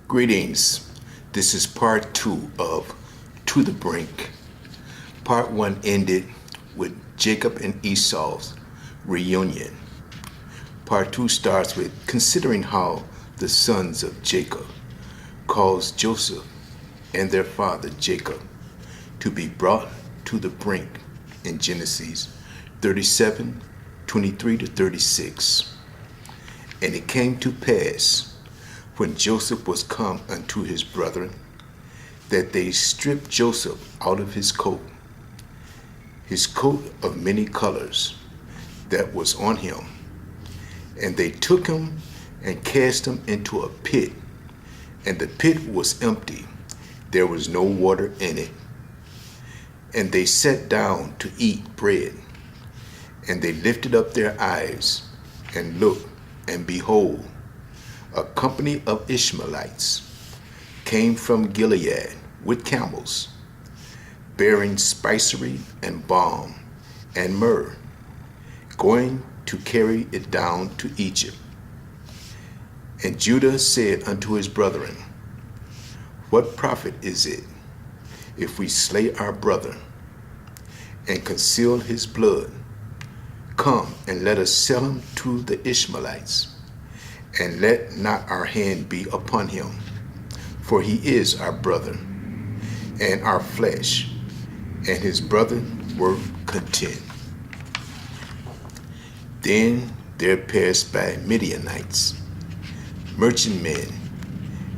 Greetings. This is part 2 of To the Brink. Part 1 ended with Jacob and Esau's reunion. Part 2 starts with considering how the sons of Jacob caused Joseph and their father Jacob to be brought to the brink in Genesis 37:23-36. And it came to pass, when Joseph was come unto his brethren, that they stripped Joseph out of his coat of many colors that was on him, and they took him and cast him into a pit, and the pit was empty, there was no water in it. And they sat down to eat bread, and they lifted up their eyes and looked, and behold, a company of Ishmaelites came from Gilead with camels, bearing spicery and balm and myrrh, going to carry it down to Egypt. And Judah said unto his brethren, What profit is it if we slay our brother and conceal his blood? Come and let us sell him to the Ishmaelites, and let not our hand be upon him, for he is our brother and our flesh. And his brethren were content. Then there passed by Midianites, merchantmen,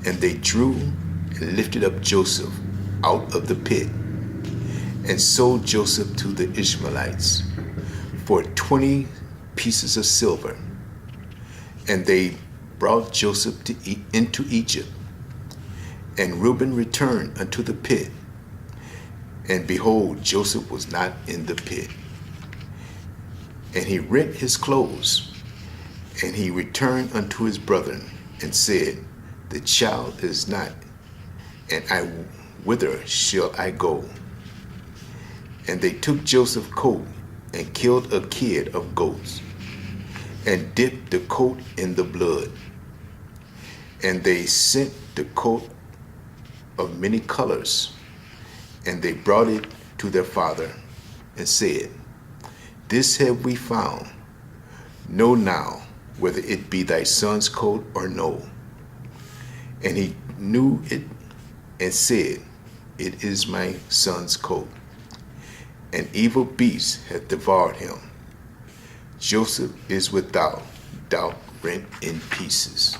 and they drew and lifted up Joseph out of the pit, and sold Joseph to the Ishmaelites for 20 pieces of silver. And they brought Joseph into Egypt. And Reuben returned unto the pit, and behold, Joseph was not in the pit. And he rent his clothes, and he returned unto his brethren, and said, The child is not, and whither shall I go? And they took Joseph's coat, and killed a kid of goats, and dipped the coat in the blood. And they sent the coat of many colors, and they brought it to their father, and said, This have we found. Know now whether it be thy son's coat or no. And he knew it, and said, It is my son's coat. An evil beast hath devoured him. Joseph is without doubt rent in pieces.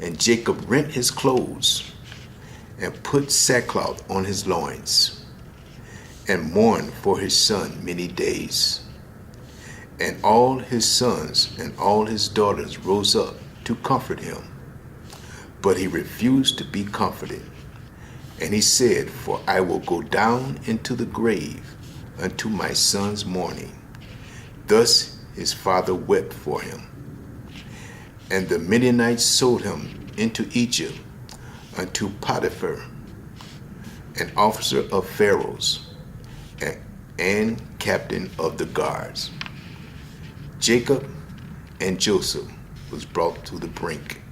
And Jacob rent his clothes, and put sackcloth on his loins, and mourned for his son many days. And all his sons and all his daughters rose up to comfort him. But he refused to be comforted. And he said, For I will go down into the grave unto my son's mourning. Thus his father wept for him. And the Midianites sold him into Egypt unto Potiphar, an officer of Pharaoh's, and captain of the guards. Jacob and Joseph was brought to the brink.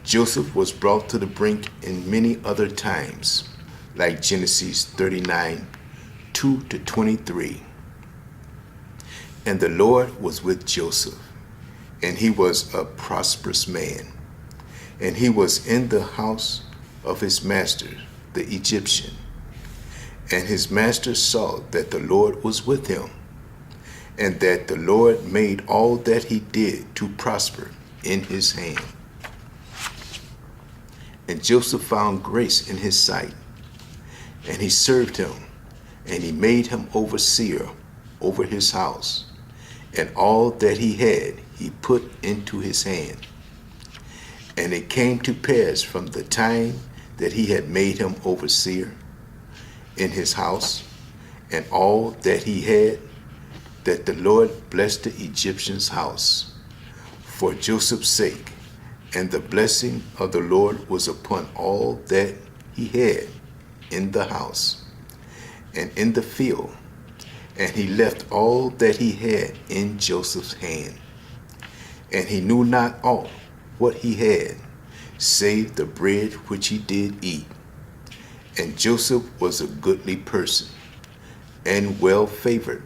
Joseph was brought to the brink in many other times, like Genesis 39:2-23. And the Lord was with Joseph, and he was a prosperous man, and he was in the house of his master, the Egyptian. And his master saw that the Lord was with him, and that the Lord made all that he did to prosper in his hand. And Joseph found grace in his sight, and he served him, and he made him overseer over his house, and all that he had he put into his hand. And it came to pass from the time that he had made him overseer in his house, and all that he had, that the Lord blessed the Egyptian's house for Joseph's sake. And the blessing of the Lord was upon all that he had in the house and in the field. And he left all that he had in Joseph's hand. And he knew not aught what he had, save the bread which he did eat. And Joseph was a goodly person, and well favored.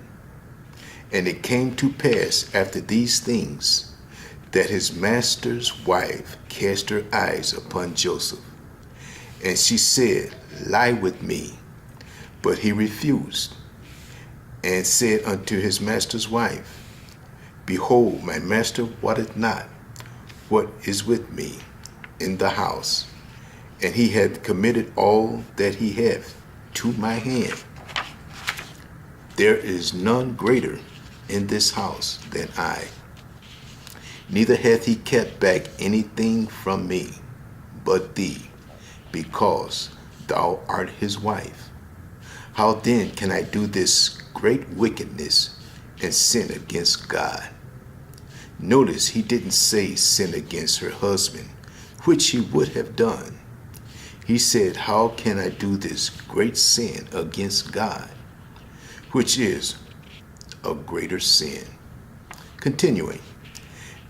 And it came to pass after these things, that his master's wife cast her eyes upon Joseph. And she said, Lie with me. But he refused, and said unto his master's wife, Behold, my master wotteth not what is with me in the house, and he hath committed all that he hath to my hand. There is none greater in this house than I. Neither hath he kept back anything from me, but thee, because thou art his wife. How then can I do this great wickedness and sin against God? Notice he didn't say sin against her husband, which he would have done. He said, How can I do this great sin against God, which is a greater sin? Continuing,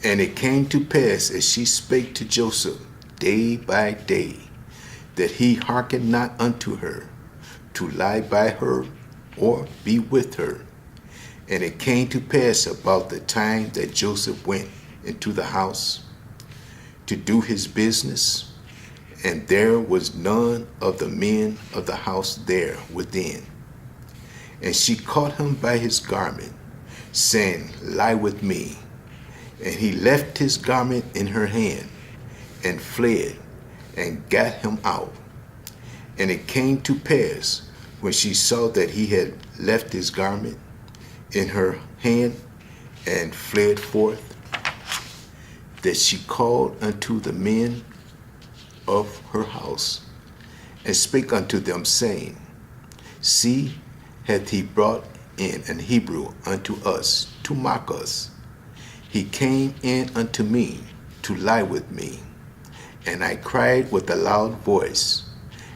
and it came to pass as she spake to Joseph day by day, that he hearkened not unto her, to lie by her or be with her. And it came to pass about the time that Joseph went into the house to do his business, and there was none of the men of the house there within. And she caught him by his garment, saying, Lie with me. And he left his garment in her hand, and fled, and got him out. And it came to pass, when she saw that he had left his garment in her hand, and fled forth, that she called unto the men of her house, and spake unto them, saying, See, hath he brought in an Hebrew unto us to mock us. He came in unto me to lie with me. And I cried with a loud voice.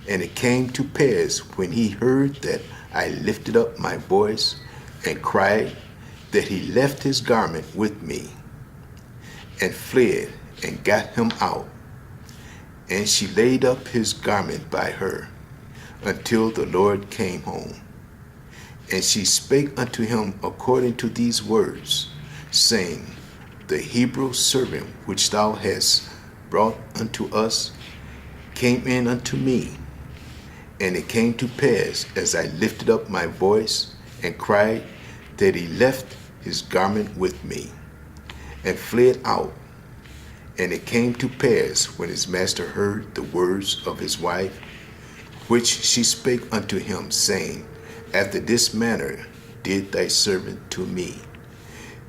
And it came to pass, when he heard that I lifted up my voice and cried, that he left his garment with me, and fled, and got him out. And she laid up his garment by her, until the Lord came home. And she spake unto him according to these words, saying, The Hebrew servant which thou hast brought unto us came in unto me. And it came to pass, as I lifted up my voice and cried, that he left his garment with me, and fled out. And it came to pass, when his master heard the words of his wife, which she spake unto him, saying, After this manner did thy servant to me,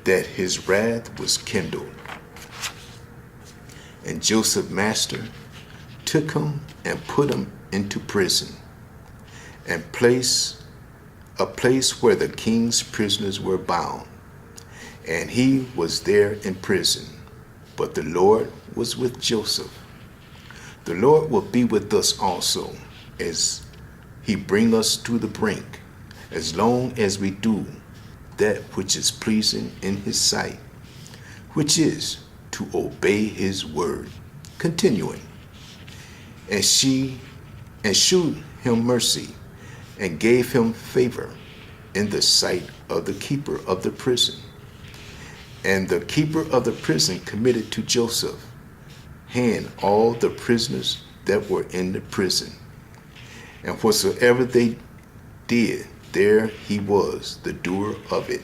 that his wrath was kindled. And Joseph's master took him and put him into prison, and a place where the king's prisoners were bound. And he was there in prison. But the Lord was with Joseph. The Lord will be with us also, as he bring us to the brink, as long as we do that which is pleasing in his sight, which is to obey his word. Continuing, and shewed him mercy, and gave him favor in the sight of the keeper of the prison. And the keeper of the prison committed to Joseph hand all the prisoners that were in the prison. And whatsoever they did, there he was, the doer of it.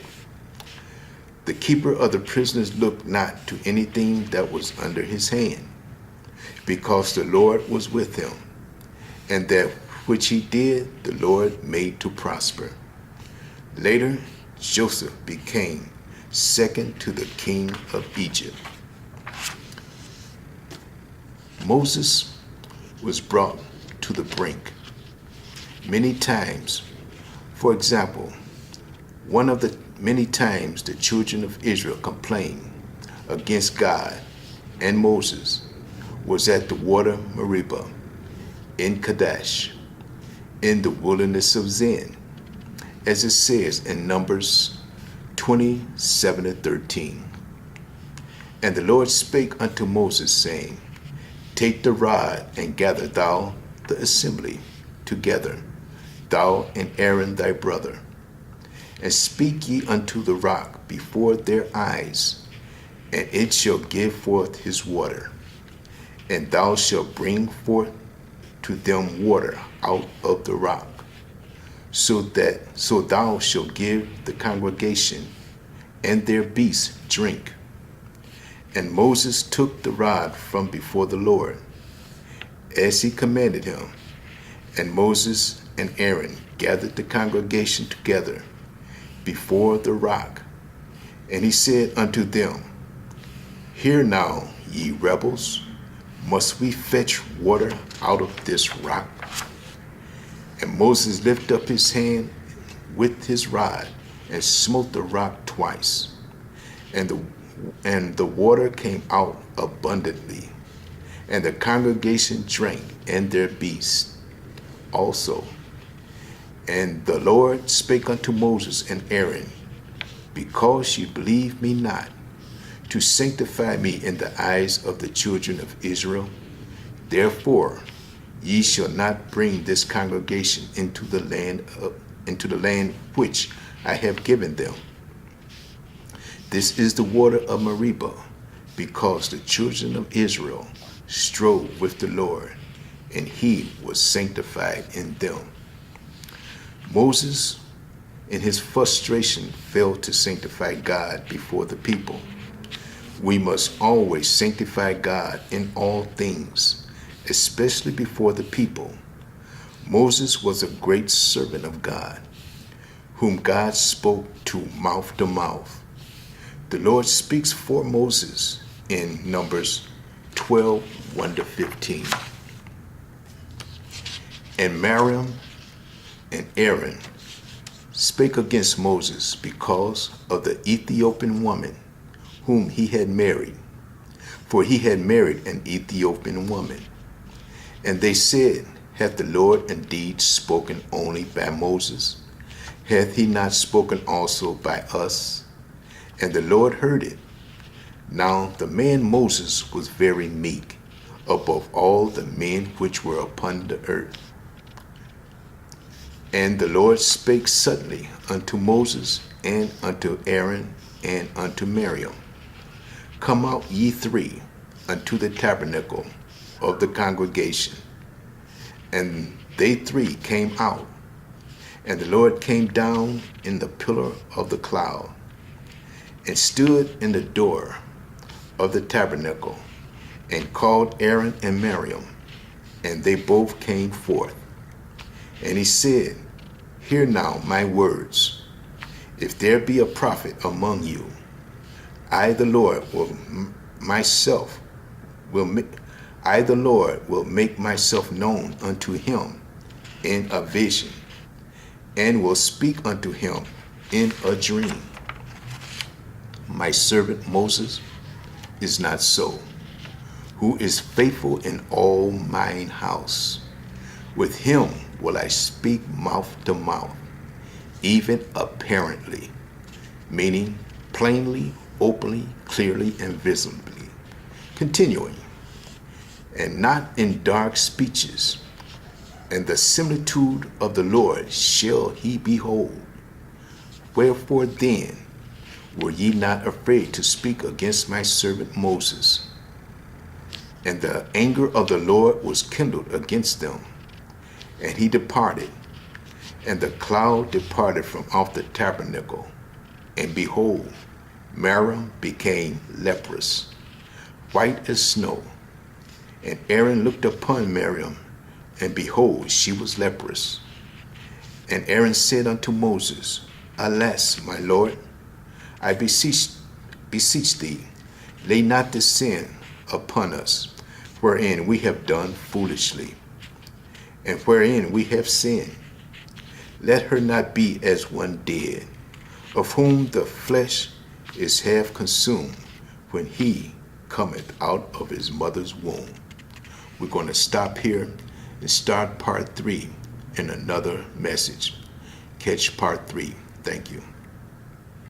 The keeper of the prisoners looked not to anything that was under his hand, because the Lord was with him, and that which he did, the Lord made to prosper. Later, Joseph became second to the king of Egypt. Moses was brought to the brink many times. For example, one of the many times the children of Israel complained against God and Moses was at the water Meribah in Kadesh, in the wilderness of Zin, as it says in Numbers 27:13. And the Lord spake unto Moses, saying, Take the rod and gather thou the assembly together, thou and Aaron thy brother, and speak ye unto the rock before their eyes, and it shall give forth his water, and thou shalt bring forth to them water out of the rock, so thou shalt give the congregation and their beasts drink. And Moses took the rod from before the Lord, as he commanded him. And Moses and Aaron gathered the congregation together before the rock. And he said unto them, Hear now, ye rebels, must we fetch water out of this rock? And Moses lifted up his hand with his rod and smote the rock twice, and the water came out abundantly, and the congregation drank, and their beasts also. And the Lord spake unto Moses and Aaron, Because ye believe me not, to sanctify me in the eyes of the children of Israel, therefore ye shall not bring this congregation into the land which I have given them. This is the water of Meribah, because the children of Israel strove with the Lord, and he was sanctified in them. Moses, in his frustration, failed to sanctify God before the people. We must always sanctify God in all things, especially before the people. Moses was a great servant of God, whom God spoke to mouth. The Lord speaks for Moses in Numbers 12, 1-15. And Miriam and Aaron spake against Moses because of the Ethiopian woman whom he had married, for he had married an Ethiopian woman. And they said, Hath the Lord indeed spoken only by Moses? Hath he not spoken also by us? And the Lord heard it. Now the man Moses was very meek, above all the men which were upon the earth. And the Lord spake suddenly unto Moses, and unto Aaron, and unto Miriam, Come out ye three unto the tabernacle of the congregation. And they three came out, and the Lord came down in the pillar of the cloud, and stood in the door of the tabernacle, and called Aaron and Miriam, and they both came forth. And he said, Hear now my words. If there be a prophet among you, I the Lord will make myself known unto him in a vision, and will speak unto him in a dream. My servant Moses is not so, who is faithful in all mine house. With him will I speak mouth to mouth, even apparently, meaning plainly, openly, clearly, and visibly. Continuing, and not in dark speeches. And the similitude of the Lord shall he behold. Wherefore then were ye not afraid to speak against my servant Moses? And the anger of the Lord was kindled against them, and he departed. And the cloud departed from off the tabernacle, and behold, Miriam became leprous, white as snow. And Aaron looked upon Miriam, and behold, she was leprous. And Aaron said unto Moses, Alas, my Lord, I beseech thee, lay not this sin upon us, wherein we have done foolishly, and wherein we have sinned. Let her not be as one dead, of whom the flesh is half consumed when he cometh out of his mother's womb. We're going to stop here and start part 3 in another message. Catch part 3. Thank you.